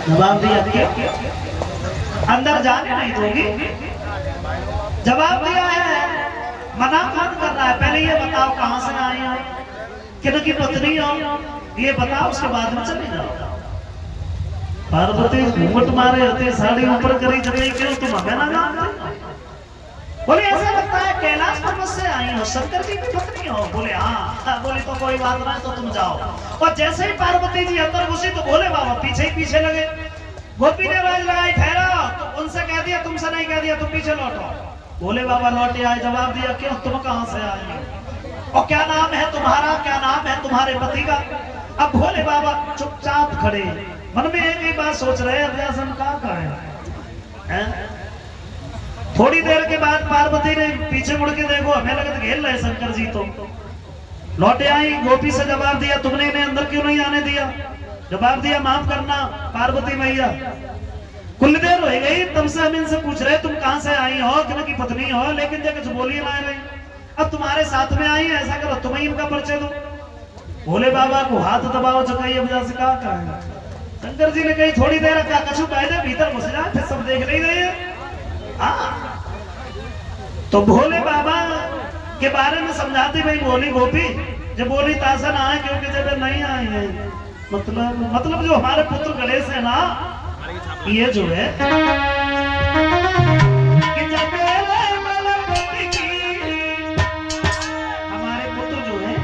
जवाब दिया कि अंदर जाने नहीं दोगी। जवाब दिया है, मना कौन कर रहा है? पहले ये बताओ कहां से आई हो, किनकी पत्नी हो, ये बताओ, उसके बाद में चले जाओ। पार्वती घूंघट मारे होते, साड़ी ऊपर करी जब क्यों तुम हमें ना जानते? बोले ऐसा लगता है कैलाश पर्वत से आई हो, शंकर जी की पत्नी हो। बोले हाँ। बोले तो कोई बात नहीं, तो तुम जाओ। और जैसे ही पार्वती जी अंदर घुसी तो भोले बाबा पीछे ही पीछे लगे। गोपी ने आवाज लगाई ठहरो, तो उनसे कह दिया, तुमसे नहीं कह दिया, तुम पीछे लौटो। भोले बाबा लौटे आए, जवाब दिया क्यों, तुम कहां से आए और क्या नाम है तुम्हारा, क्या नाम है तुम्हारे पति का? अब भोले बाबा चुपचाप खड़े, मन में एक ही बात सोच रहे हैं, हम क्या करें। थोड़ी देर के बाद पार्वती ने पीछे मुड़ के देखो, हमें लगा घेर रहे शंकर जी। तो लौटे आई, गोपी से जवाब दिया, तुमने इन्हें अंदर क्यों नहीं आने दिया? जवाब दिया, माफ करना पार्वती मैया, कुल देर हो गई तब से हम इनसे पूछ रहे तुम कहां से आई हो, किनकी पत्नी हो, लेकिन जब कुछ बोली ना रही। अब तुम्हारे साथ में आई है, ऐसा करो तुम ही इनका परिचय दो। भोले बाबा को हाथ दबाओ चुकाई वजह से कहा है। शंकर जी ने कही थोड़ी देर का कछु कायदे भीतर घुस जाए, फिर सब देख नहीं रहे। तो भोले बाबा के बारे में समझाती भाई बोली गोपी, जब बोली तासन आए क्योंकि जब नहीं आए हैं, मतलब जो हमारे पुत्र गणेश है ना, ये जो है हमारे पुत्र जो है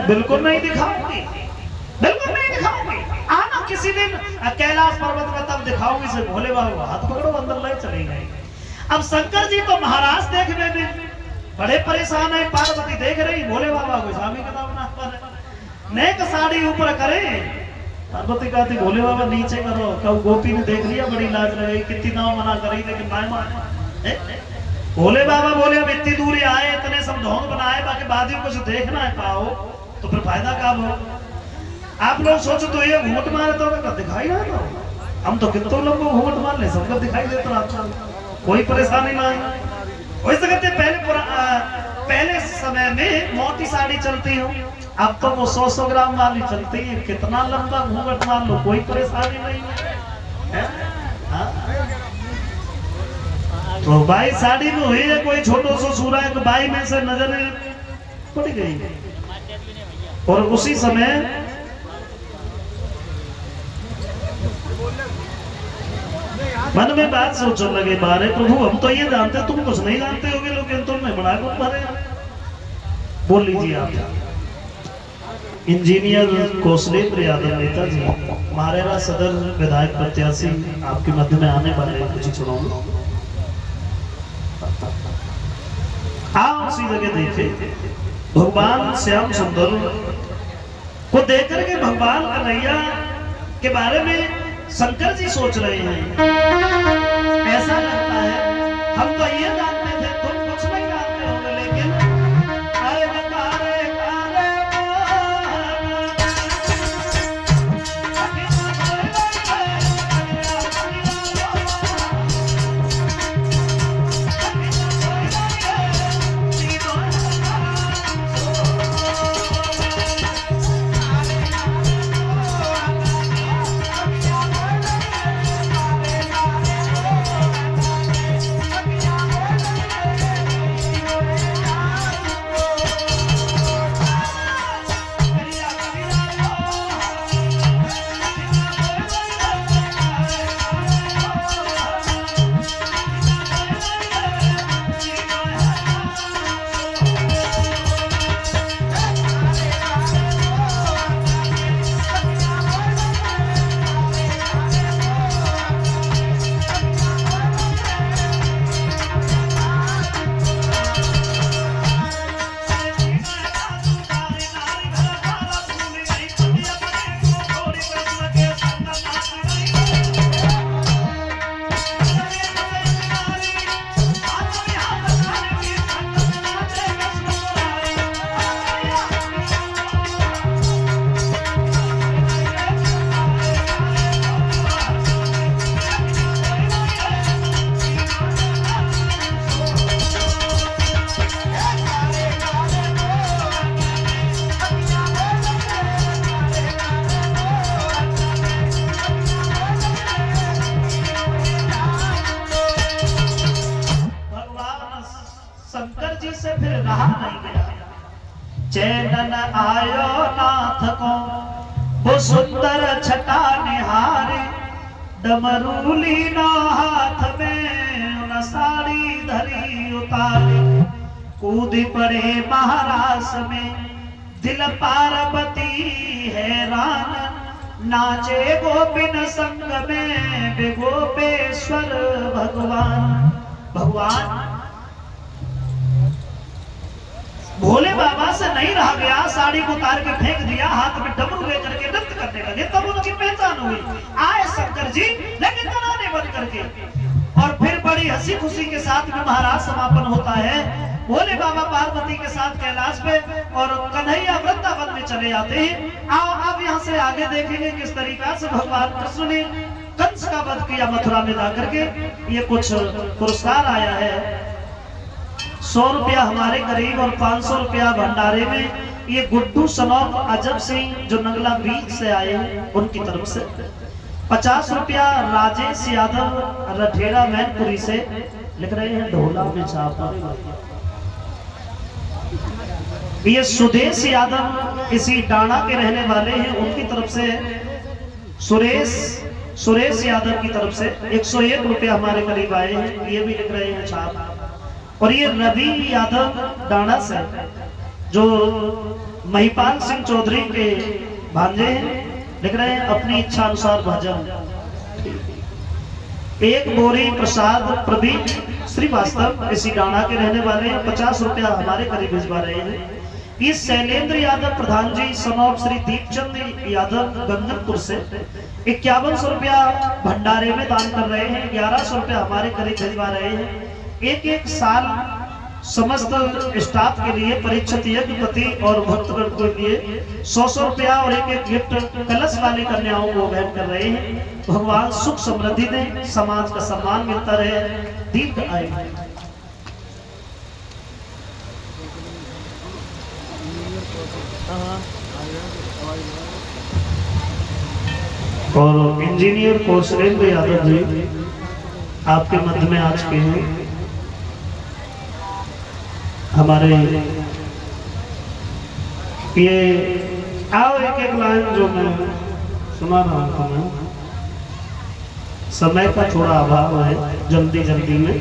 बिल्कुल नहीं दिखाऊंगी, बिल्कुल नहीं दिखाऊंगी। आना किसी दिन कैलाश पर्वत में तब दिखाऊंगी। से भोले बाबा हाथ पकड़ो, अंदर ले चले गए। अब शंकर जी तो महाराज देखने में बड़े परेशान है, पार्वती देख रही, भोले बाबा को स्वामी का दामन नेक साड़ी ऊपर करे। पार्वती कहती भोले बाबा नीचे करो। कब गोपी ने देख लिया, बड़ी लाज लगी, कितनी नाव मना करी लेकिन ना माने। भोले बाबा बोले अब इतनी दूरी आए, इतने सब ढोंग बनाए, बाकी बाद में कुछ देखना है पाओ तो फिर फायदा क्या हो। आप लोग सोचो तो ये घूंघट मारे तो दिखाई ना था, हम तो कितने लोगों को घूंघट मार ले, सबको दिखाई देता आपको, कोई परेशानी ना है। वैसे कहते पहले समय में मोटी साड़ी चलती हो, अब तो वो 100 ग्राम वाली चलती है। कितना लंबा घूंघट मार लो, कोई परेशानी नहीं है। तो भाई साड़ी में हुई है कोई छोटो सो सूरा है, तो भाई में से नजर पड़ गई। और उसी समय मन में बात सोचने लगे, बारे प्रभु हम तो ये जानते, तुम कुछ नहीं जानते होगे, लेकिन तुमने बड़ा कुछ भरे। बोल लीजिए आप। इंजीनियर कौशलेंद्र यादव नेताजी, मारेरा सदर विधायक प्रत्याशी, आपके मध्य में आने वाले कुछ चुनाव। आप उसी जगह देखे भगवान श्याम सुंदर को देखकर के भगवान कन्हैया के बारे में शंकर जी सोच रहे हैं। ऐसा लगता है हम तो ये जानते थे, तुम कुछ नहीं जानते होंगे, लेकिन अरे फिर रहा नहीं गया। चैनन आयो नाथ को वो सुंदर छटा निहारे, डमरूली ना हाथ में न साड़ी धरी उतारे, कूद पड़े महारास में दिल पार्वती हैरान, नाचे गोपिन संग में बेगोपेश्वर भगवान। भगवान भोले बाबा से नहीं रहा गया, साड़ी को उतार के फेंक दिया, हाथ में डमरू लेकर के नृत्य करने लगे। तब उनकी पहचान हुई, आए शंकर जी लेकिन तराने बन करके। और फिर बड़ी हंसी खुशी के साथ में महाराज समापन होता है। भोले बाबा पार्वती के साथ कैलाश पे और कन्हैया वृंदावन में चले जाते हैं। आओ अब यहाँ से आगे देखेंगे किस तरीका से भगवान कृष्ण ने कंस का वध किया मथुरा में जाकर के। ये कुछ पुरस्कार आया है, 100 रुपया हमारे करीब और 500 रुपया भंडारे में। ये गुड्डू सनौफ अजब सिंह जो नंगला बीच से आए हैं उनकी तरफ से। 50 रुपया राजेश यादव रठेड़ा मैनपुरी से, लिख रहे हैं ढोला में छापा। ये सुदेश यादव इसी डाणा के रहने वाले हैं, उनकी तरफ से सुरेश यादव की तरफ से 101 रुपया हमारे करीब आए हैं, ये भी लिख रहे हैं छाप। और ये रवि यादव डाणा से जो महिपाल सिंह चौधरी के भांजे हैं, लिख रहे हैं अपनी इच्छा अनुसार भजन। एक बोरी प्रसाद प्रवीण श्रीवास्तव इसी डाणा के रहने वाले हैं, 50 रुपया हमारे करीब भिजवा रहे हैं। ये शैलेंद्र यादव प्रधान जी सनौफ श्री दीपचंद यादव गंगनपुर से 5100 रुपया भंडारे में दान कर रहे हैं, 1100 रुपया हमारे करीब भिजवा रहे हैं। एक साल समस्त स्टाफ के लिए परीक्षित यज्ञपति और भक्तगण के लिए 100 रुपया और एक गिफ्ट कलश वाली कन्याओं को भेंट कर रहे हैं। भगवान सुख समृद्धि दें, समाज का सम्मान मिलता रहे, दीर्घ आयु। और इंजीनियर कौशलेंद्र यादव जी आपके मध्य में आज के हैं। हमारे ये आओ एक लाइन जो मैं सुना रहा हूँ, मैं समय का थोड़ा अभाव है, जल्दी में।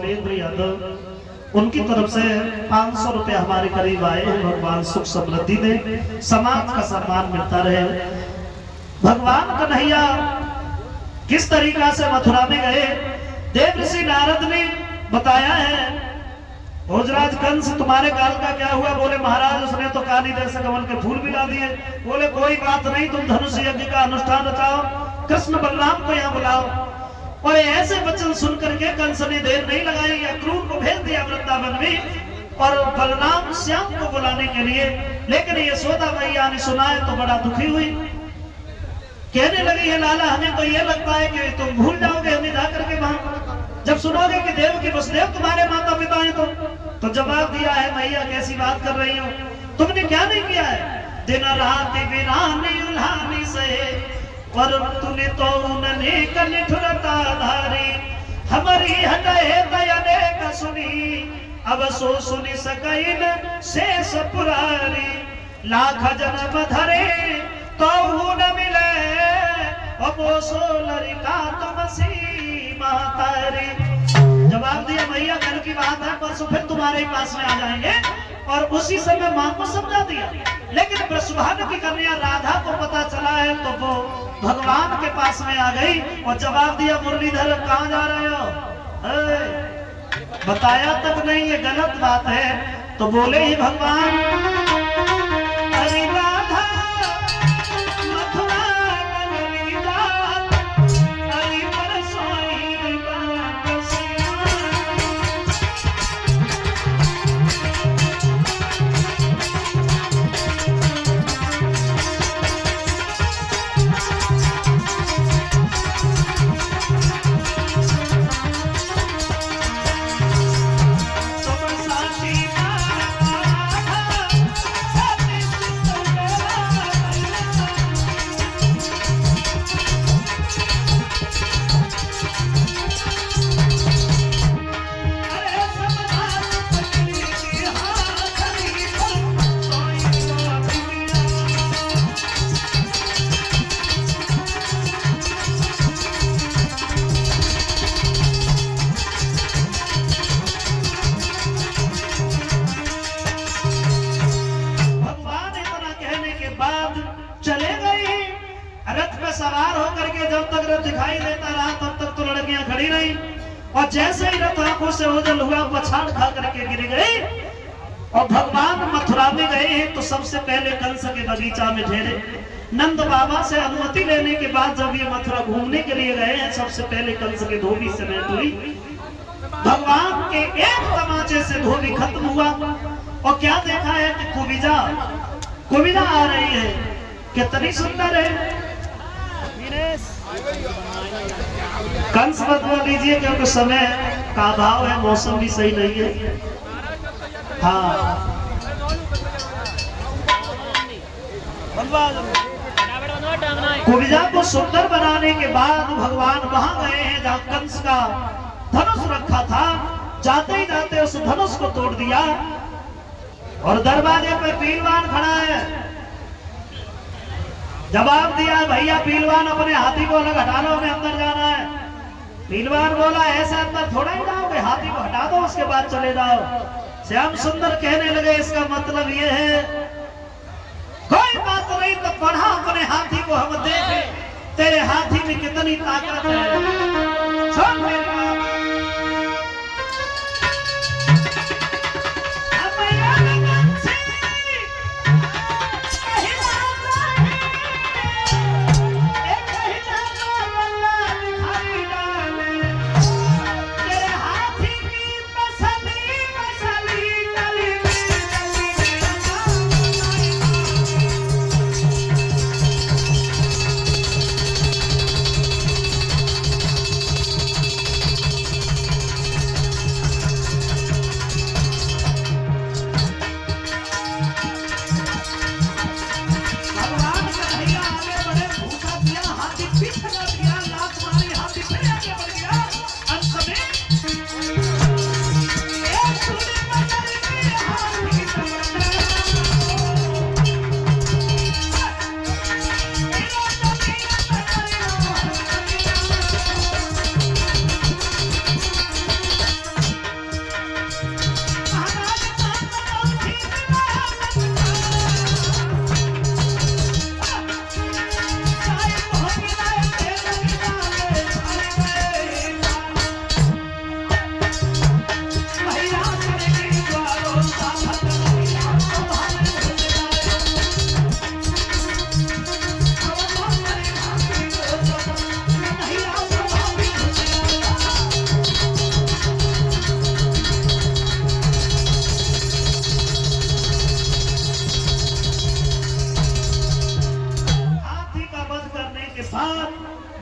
कौशलेंद्र यादव, उनकी तरफ से 500 रुपए हमारे करीब आए हैं। भगवान सुख समृद्धि दे, समाज का सम्मान मिलता रहे। भगवान कन्हैया किस तरीका से मथुरा में गए, देव ऋषि नारद ने बताया है। भोजराज कंस तुम्हारे काल का क्या हुआ? बोले महाराज उसने तो काली देश से कमल के फूल मिला दिए। बोले कोई बात नहीं, तुम धनुष यज्ञ का अनुष्ठान रचाओ, कृष्ण बलराम को यहाँ बुलाओ। और ऐसे वचन सुनकर के कंस ने देर नहीं लगाई, अक्रूर को भेज दिया वृंदावन में और बलराम श्याम को बुलाने के लिए। लेकिन यशोदा मैया ने सुना है तो बड़ा दुखी हुई, कहने लगी है लाला हमें तो ये लगता है कि तुम भूल जाओगे हमें जाकर के वहां, जब सुनोगे कि देव की वसुदेव तुम्हारे माता पिता हैं तो जवाब दिया है मैया कैसी बात कर रही हो, तुमने क्या नहीं किया है? दिन रात वीरानी उल्हानी से और तूने तो उन्हें कनिठुरता धारी, हमारी हटाए दयाने का सुनी, अब सो सुनी सकैन शेष पुरारी, लाख जन्म धरे तो न मिले अब सो लड़का तुम सी मातारी। जवाब दिया मैया कल की बात है, परसों फिर तुम्हारे पास में आ जाएंगे। और उसी समय मां को समझा दिया। लेकिन वृषभानु की कन्या राधा को पता चला है तो वो भगवान के पास में आ गई और जवाब दिया मुरलीधर कहाँ जा रहे हो? बताया तक नहीं, ये गलत बात है। तो बोले ही भगवान अरे राधा मथुरा सवार होकर के जब तक रथ दिखाई देता रहा तब तक तो लड़कियां खड़ी रही और जैसे ही रथ आंखों से ओझल हुआ पछाड़ खा करके गिर गई। और भगवान मथुरा में गए हैं तो सबसे पहले कंस के बगीचा में ठहरे। नंद बाबा से अनुमति लेने के बाद जब ये मथुरा घूमने के लिए गए हैं सबसे पहले कंस के धोबी से भेंट हुई। भगवान के एक तमाचे से धोबी खत्म हुआ और क्या देखा है कि कुबिजा आ रही है, कितनी सुंदर है। कंस मत बोल लीजिए क्योंकि समय का अभाव है, मौसम भी सही नहीं है। हाँ कुबिजा को सुंदर बनाने के बाद भगवान वहां गए हैं जहां कंस का धनुष रखा था। जाते ही जाते उस धनुष को तोड़ दिया और दरवाजे पे पहलवान खड़ा है। जवाब दिया भैया पहलवान अपने हाथी को अलग हटा लो, हमें अंदर जाना है। पहलवान बोला ऐसा अंदर थोड़ा ही जाओगे, हाथी को हटा दो उसके बाद चले जाओ। श्याम सुंदर कहने लगे इसका मतलब ये है कोई बात नहीं तो बढ़ा अपने हाथी को हम देखें तेरे हाथी में कितनी ताकत है। सुन मेरी बात।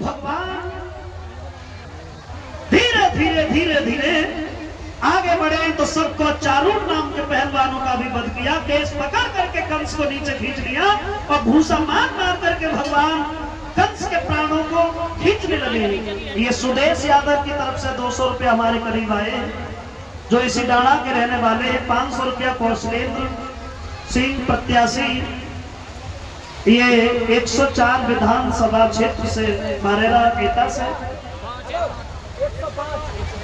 भगवान धीरे धीरे धीरे धीरे आगे बढ़े तो सबको चारूण नाम के पहलवानों का भी वध किया, केस पकड़ करके कंस को नीचे खींच लिया और भूसा मार मार करके भगवान कंस के प्राणों को खींचने लगे। ये सुदेश यादव की तरफ से 200 रुपया हमारे करीब आए, जो इसी डाणा के रहने वाले। 500 रुपया कौशलेंद्र सिंह प्रत्याशी, ये 104 विधानसभा क्षेत्र से मारेरा केता से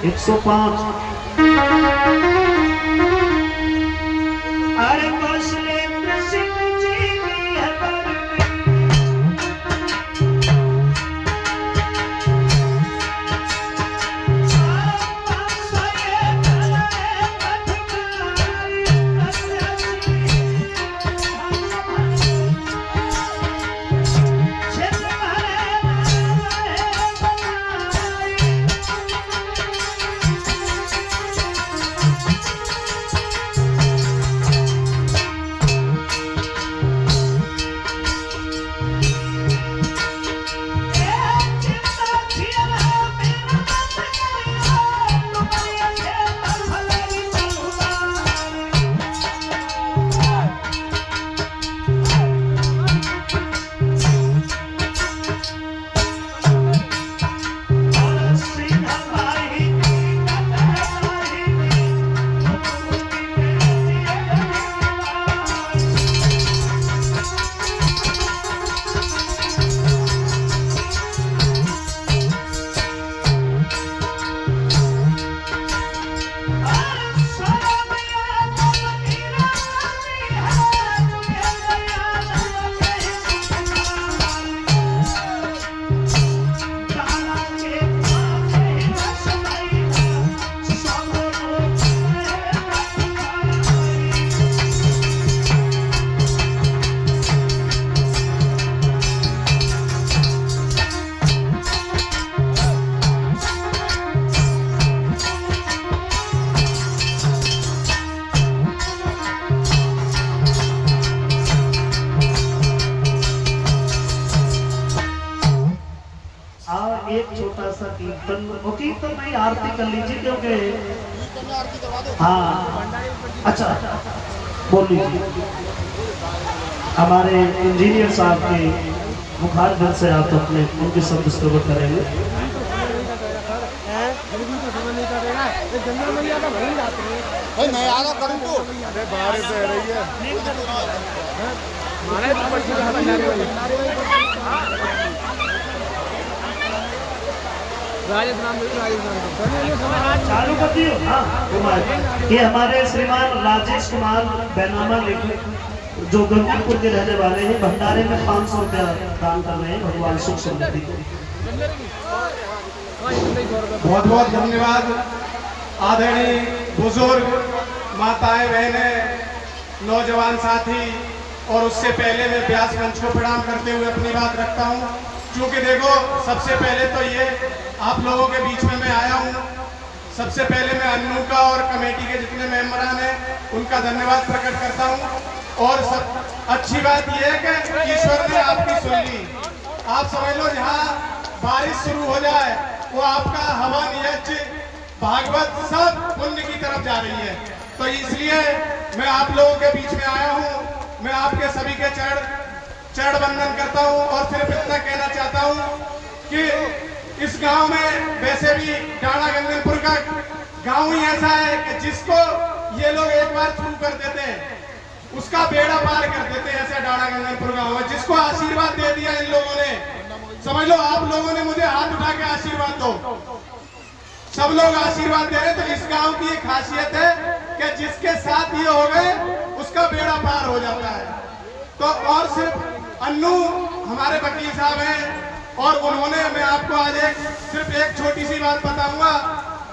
105। अरे कौशलेंद्र सिंह जी की है एक छोटा सा कीर्तन। कीर्तन नहीं, आरती कर लीजिए क्योंकि हाँ अच्छा बोल लीजिए। हमारे इंजीनियर साहब के मुखारबिंद से आप अपने उनके शब्द स्तोत्र करेंगे। बारिश हो रही है। चालू कर दियो। हाँ, ये हमारे श्रीमान राजेश कुमार बैनामा लेखक जो गंगीपुर के रहने वाले हैं, भंडारे में 500 रुपया दान कर रहे हैं। भगवान सुख समृद्धि। बहुत बहुत धन्यवाद। आदरणीय बुजुर्ग माताएं, बहनें, नौजवान साथी और उससे पहले मैं व्यास मंच को प्रणाम करते हुए अपनी बात रखता हूं। क्योंकि देखो, सबसे पहले तो ये आप लोगों के बीच में मैं आया हूं। सबसे पहले मैं अन्नू का और कमेटी के जितने मेंबरान हैं उनका धन्यवाद प्रकट करता हूं। और सब अच्छी बात यह है कि ईश्वर ने आपकी सुन ली। आप समझ लो, जहाँ बारिश शुरू हो जाए वो आपका हवन, यज्ञ, भागवत सब पुण्य की तरफ जा रही है। तो इसलिए मैं आप लोगों के बीच में आया हूँ। मैं आपके सभी के चरण वंदन करता हूँ और सिर्फ इतना कहना चाहता हूँ कि इस गांव में वैसे भी डाणा गंगनपुर का गांव ही ऐसा है कि जिसको ये लोग एक बार शुरू कर देते हैं उसका बेड़ा पार कर देते हैं। ऐसा डाणा गंगनपुर गांव है जिसको आशीर्वाद दे दिया इन लोगों ने। समझ लो, आप लोगों ने मुझे हाथ उठा के आशीर्वाद दो। सब लोग आशीर्वाद दे रहे। तो इस गांव की एक खासियत है कि जिसके साथ ये हो गए उसका बेड़ा पार हो जाता है। तो और सिर्फ अन्नू हमारे वकील साहब हैं और उन्होंने, मैं आपको आज सिर्फ एक छोटी सी बात बताऊंगा,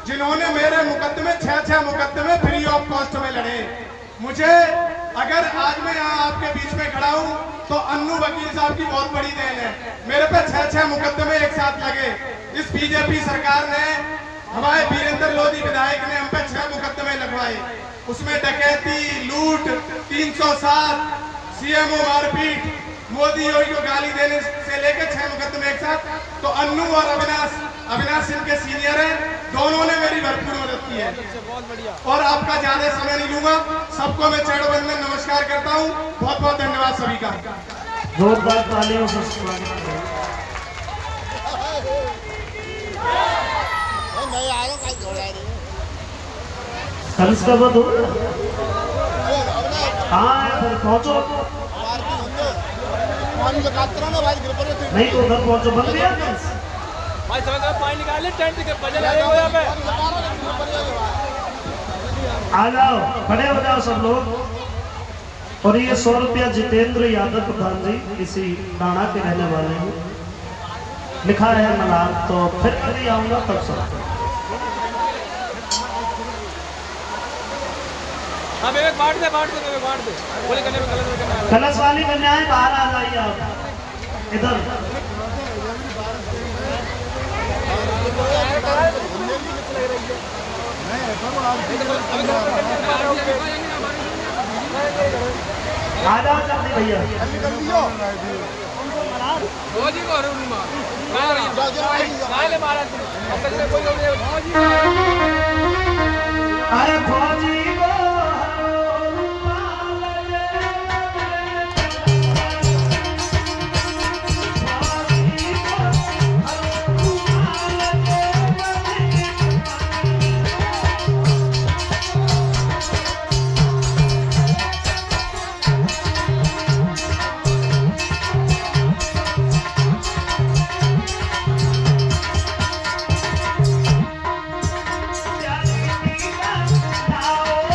जिन्होंने मेरे मुकदमे 6 मुकदमे फ्री ऑफ कॉस्ट में लड़े। मुझे अगर आज मैं यहाँ आपके बीच में खड़ा हूँ तो अन्नू वकील साहब की बहुत बड़ी देन है। मेरे पे 6 मुकदमे एक साथ लगे। इस बीजेपी सरकार ने, हमारे वीरेंद्र लोधी विधायक ने हम पे 6 मुकदमे लगवाए। उसमें डकैती, लूट, 307, सीएमओ मारपीट, मोदी योगी को गाली देने से लेकर 6 मुकदमे एक साथ। तो अन्नू और अविनाश इनके सीनियर हैं, दोनों ने मेरी भरपूर मदद की है। और आपका ज्यादा समय नहीं लूंगा, सबको मैं चरण वंदन नमस्कार करता हूँ। बहुत बहुत धन्यवाद सभी का। जोरदार तालियों से स्वागत करें। कल इसका वध हो गया? हाँ फिर पहुंचो, नहीं तो उधर पहुंचो, बन गया भाई समझ पानी निकाले टेंट के बजे लगे हो यहाँ पे। आ जाओ, खड़े हो जाओ सब लोग। और ये 100 रुपया जितेंद्र यादव प्रधान जी इसी डाणा के रहने वाले हैं, लिखा है मलाल। तो फिर कभी आऊंगा तब सब। हाँ बेबे बांट दे बांट दे बोले करने में गलत करना है। कलश वाली कन्याएं बाहर आ जाइए आप इधर। आ जाओ जल्दी भैया। अरे फौजी को आओ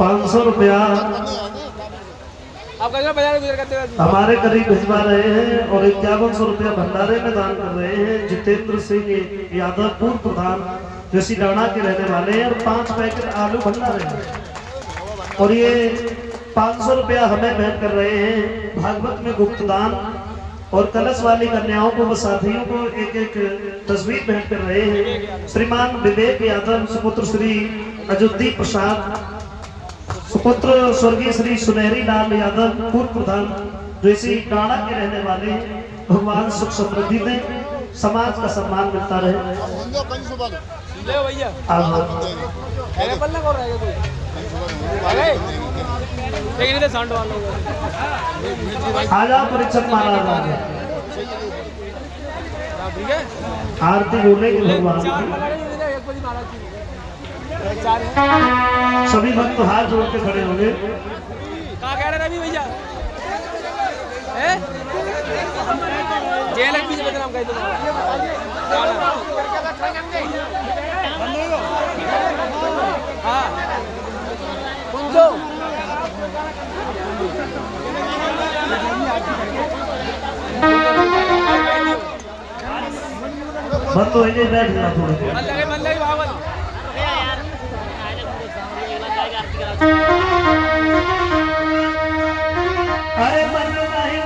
500 रुपया आप कैसे बाजार गुजर करते हैं? हमारे करीब भिजवा रहे हैं और 5100 रुपया भंडारे में दान कर रहे हैं जितेंद्र सिंह यादव, पूर्व प्रधान, जो सिडाना के रहने वाले हैं, और 5 पैकेट आलू भंडारे हैं। और ये 500 रुपया हमें भेंट कर रहे हैं भागवत में गुप्त दान, और कलश वाली कन्याओं को व साथियों को एक एक तस्वीर भेंट कर रहे हैं। श्रीमान विवेक यादव, सुपुत्र श्री अयोध्या प्रसाद, सुपुत्र स्वर्गीय श्री सुनहरी लाल यादव, पूर्व प्रधान, जो इसी डाणा के रहने वाले हैं। भगवान सुख समृद्धि दें, समाज का सम्मान मिलता रहे। ले भैया आभार। मेरे पल्ला कौन रहेगा कोई? अरे लेकिन इधर सांड वाला आजा परीक्षक महाराज आगे ठीक है। आरती बोलेगी भगवान चार की। लगा रहे हैं एक बड़ी महाराज की चार है। सभी भक्त हाथ जोड़ के खड़े होंगे। कहाँ कह रहे रवि भैया? हैं? जयलक्ष्मी से बदनाम कह दो। हाँ कुंजो बस तो ये बैठ गया थोड़े देर। मन लगे बावल। अरे मन नहीं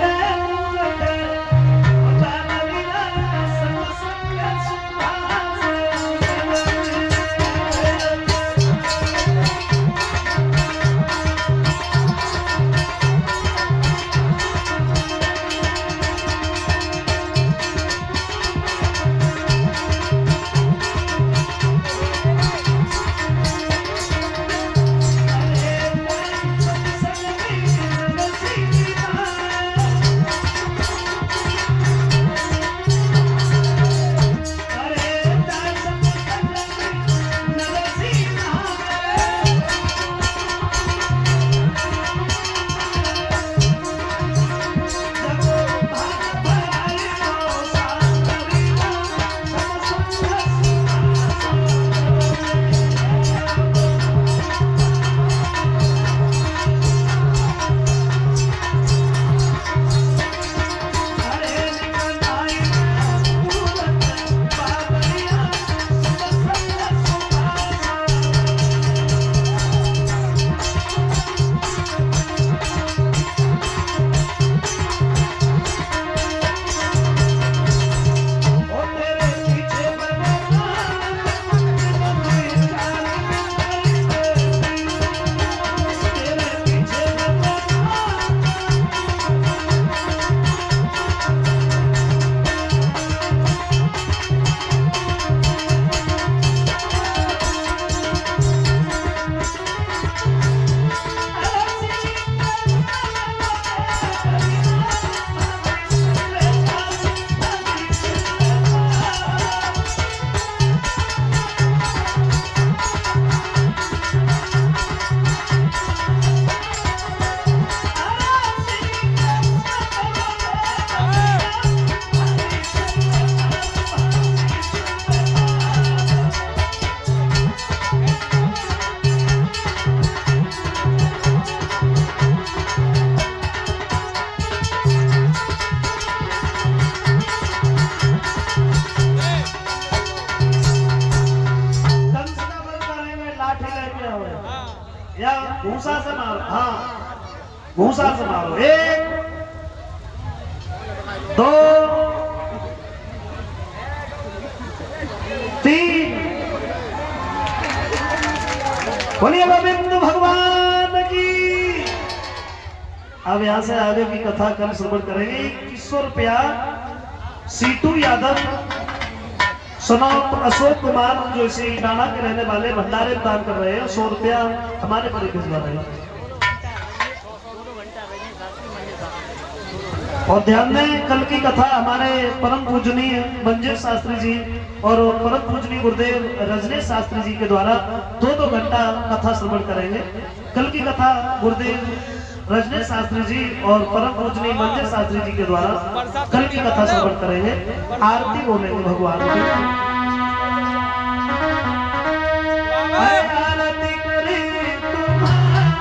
या भूसा से मारो। हाँ भूसा से मारो। 1 2 3। बोलिए गोविंद भगवान की। अब यहाँ से आगे की कथा कल श्रवण करेंगे। 2100 रुपया सीटू यादव, सनौत अशोक कुमार, जो इसी डाणा के रहने वाले, भंडारे दान कर रहे हैं। 100 रुपया हमारे पर भिजवा रहे हैं। और ध्यान दें, कल की कथा हमारे परम पूजनीय मंजिल शास्त्री जी और परम पूजनीय गुरुदेव रजनीश शास्त्री जी के द्वारा 2-2 घंटा कथा श्रवण करेंगे। कल की कथा गुरुदेव रजनीश शास्त्री जी और परम पूजनीय मंजिल शास्त्री जी के द्वारा कल की कथा श्रवण करेंगे। आरती बोलेंगे भगवान की। आरती करें तुम्हारी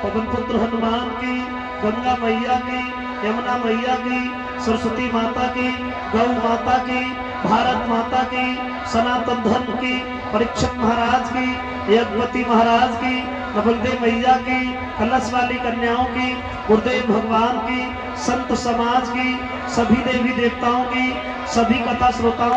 पवन पुत्र हनुमान की, गंगा मैया की, यमुना मैया की, सरस्वती माता की, गौ माता की, भारत माता की, सनातन धर्म की, परीक्षित महाराज की, यज्ञपति महाराज की, नवलदेव मैया की, कलश वाली कन्याओं की, गुरुदेव भगवान की, संत समाज की, सभी देवी देवताओं की, सभी कथा श्रोताओं